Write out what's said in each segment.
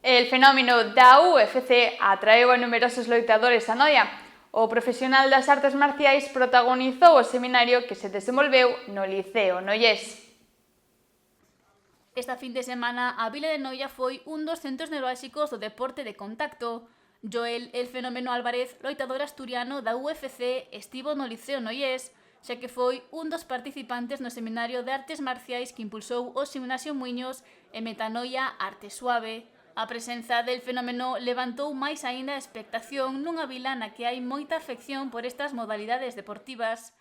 El fenómeno da UFC atraeu a numerosos loitadores a Noia. O profesional das artes marciais protagonizou o seminario que se desenvolveu no Liceo Noiés. Esta fin de semana, a vila de Noia foi un dos centros neurálxicos do deporte de contacto. Joel El Fenómeno Álvarez, loitador asturiano da UFC, estivo no Liceo Noiés, xa que foi un dos participantes no seminario de artes marciais que impulsou o Gimnasio Muiños e Metanoia Arte Suave. A presenza del fenómeno levantou máis aínda a expectación nunha vila na que hai moita afección por estas modalidades deportivas.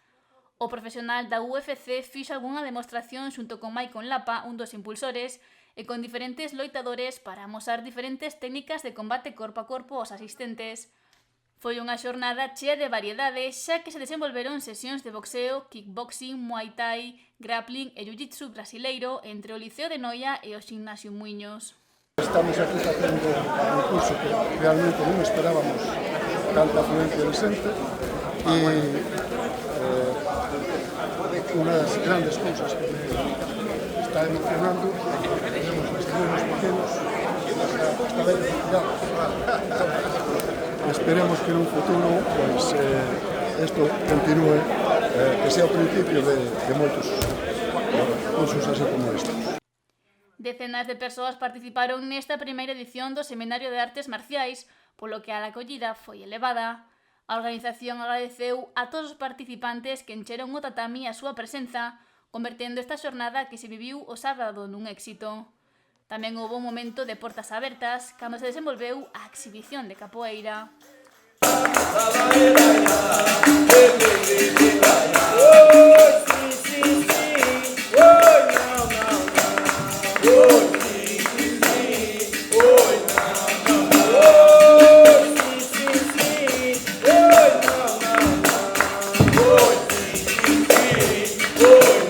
O profesional da UFC fixo algunha demostración xunto con Maicon Lapa, un dos impulsores, e con diferentes loitadores para amosar diferentes técnicas de combate corpo a corpo aos asistentes. Foi unha xornada chea de variedade, xa que se desenvolveron sesións de boxeo, kickboxing, muay thai, grappling e jiu-jitsu brasileiro entre o Liceo de Noia e o Gimnasio Muiños. Estamos aquí facendo un curso que realmente non esperábamos tanta afluencia de xente e unha das grandes cousas que me está emocionando é que tenemos estes nenos pequenos hasta ver refugiados. Esperemos que nun futuro isto continúe, que sea o principio de moitos cursos así como estes. Decenas de persoas participaron nesta primeira edición do Seminario de Artes Marciais, polo que a acollida foi elevada. A organización agradeceu a todos os participantes que encheron o tatami a súa presenza, convertendo esta xornada que se viviu o sábado nun éxito. Tamén houve un momento de portas abertas cando se desenvolveu a exhibición de capoeira.